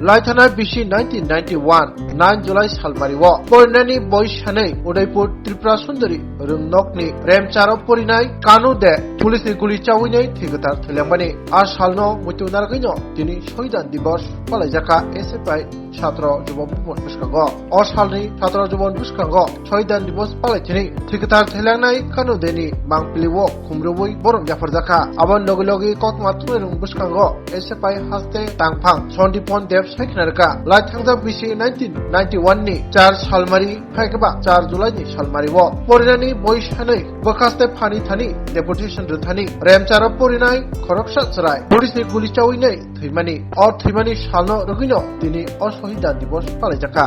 लाइथाना बिसि 1991 9 जुलाई सालमारिव परिनानि बयसानै उदयपुर त्रिपुरा सुंदरी रुंनकनि रेमचाराव परिनाय कानु दे पुलिसनि गुलि चावैनाय थैगोथार थैलांबानि आ सालनो मुत्युनारगैनो दिनै शहीदान दिवस पालायजाखा एसएफआई छात्र जुबन बुसखांगो अ सालनि छात्र जुबन बुसखांगो शहीदान दिवस पालायथिनि थैगोथार थैलांनाय कानु देनि मांपलिवो खुमरुबै बरम जाफरजाखा आबन लगे लगे ककमा थुरं बुसखांगो एसएफआई हास्ते तांफां सन्दीपन देव साइखनारका लाइथांजा बिसि 1991 नि 4 सालमारि फाइकबा 4 जुलाई नि सालमारिवो परिनानि बयसानै बखास्ते फानि थानि डेपुटेशन रुथानि रेमचाराव परिनाय खरकसा सराय पुलिसनि गुलि चावैनाय थैमानि अ थैमानि सालनो रगिनो दिनै अशहीदान दिवस पालायजाखा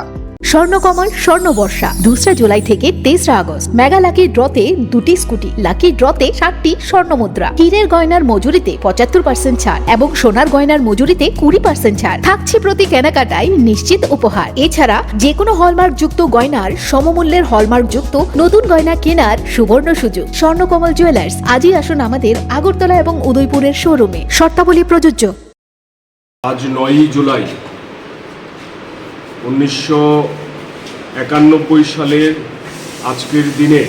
স্বর্ণকমল স্বর্ণবর্ষা 2 জুলাই থেকে 23 আগস্ট মেগা লাকি ড্রতে 2টি স্কুটি লাকি ড্রতে 7টি স্বর্ণমুদ্রা হীরের গয়নার মজুরিতে 75% ছাড় এবং সোনার গয়নার মজুরিতে 20% ছাড় থাকছে প্রতি কেনাকাটায় নিশ্চিত উপহার। এছাড়া যে কোনো হলমার্ক যুক্ত গয়নার সমমূল্যের হলমার্ক যুক্ত নতুন গয়না কেনার সুবর্ণ সুযোগ। স্বর্ণকমল জুয়েলার্স আজই আসুন আমাদের আগরতলা এবং উদয়পুরের শোরুমে, শর্তাবলী প্রযোজ্য। আজ 9 জুলাই 1991 সালের আজকের দিনে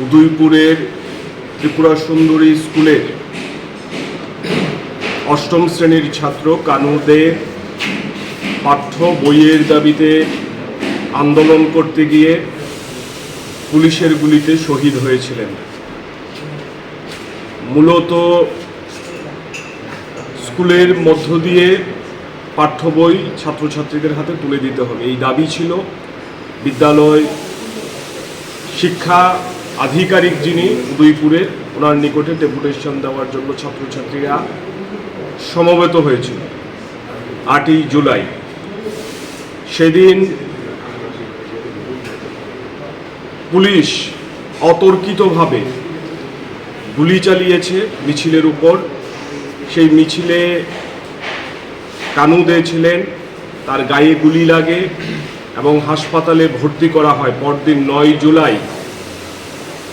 উদয়পুরের ত্রিপুরা সুন্দরী স্কুলের অষ্টম শ্রেণীর ছাত্র কানু দে পাঠ্য বইয়ের দাবিতে আন্দোলন করতে গিয়ে পুলিশের গুলিতে শহীদ হয়েছিলেন। মূলত স্কুলের মধ্য দিয়ে পাঠ্য বই ছাত্রছাত্রীদের হাতে তুলে দিতে হবে, এই দাবি ছিল। বিদ্যালয় শিক্ষা আধিকারিক যিনি উদয়পুরের, ওনার নিকটে ডেপুটেশন দেওয়ার জন্য ছাত্রছাত্রীরা সমবেত হয়েছিল 8ই জুলাই। সেদিন পুলিশ অতর্কিতভাবে গুলি চালিয়েছে মিছিলের উপর। সেই মিছিলে কানু দে ছিলেন, তার গায়ে গুলি লাগে এবং হাসপাতালে ভর্তি করা হয়। পরদিন 9 জুলাই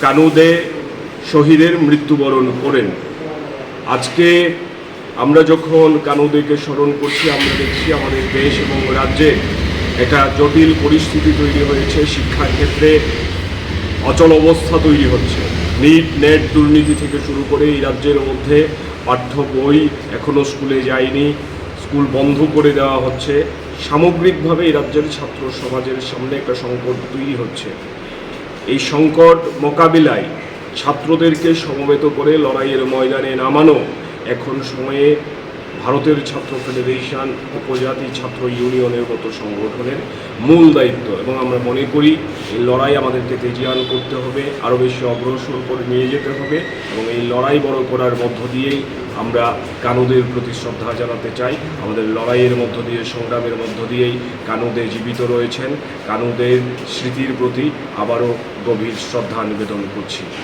কানু দে শহীদের মৃত্যুবরণ করেন। আজকে আমরা যখন কানু দেকে স্মরণ করছি, আমরা দেখছি আমাদের দেশ এবং রাজ্যে একটা জটিল পরিস্থিতি তৈরি হয়েছে। শিক্ষার ক্ষেত্রে অচল অবস্থা তৈরি হচ্ছে। নিট নেট দুর্নীতি থেকে শুরু করে এই রাজ্যের মধ্যে পাঠ্য বই এখনও স্কুলে যায়নি, স্কুল বন্ধ করে দেওয়া হচ্ছে। সামগ্রিকভাবে এই রাজ্যের ছাত্র সমাজের সামনে একটা সংকট তৈরি হচ্ছে। এই সংকট মোকাবিলায় ছাত্রদেরকে সমবেত করে লড়াইয়ের ময়দানে নামানো এখন সময়ে ভারতের ছাত্র ফেডারেশন, উপজাতি ছাত্র ইউনিয়নের মতো সংগঠনের মূল দায়িত্ব। এবং আমরা মনে করি এই লড়াই আমাদেরকে তেজিয়ান করতে হবে, আরও বেশি অগ্রসর করে নিয়ে যেতে হবে। এবং এই লড়াই বড় করার মধ্য দিয়েই আমরা কানুদের প্রতি শ্রদ্ধা জানাতে চাই। আমাদের লড়াইয়ের মধ্য দিয়ে, সংগ্রামের মধ্য দিয়েই কানুদে জীবিত রয়েছেন। কানুদের স্মৃতির প্রতি আবারও গভীর শ্রদ্ধা নিবেদন করছি।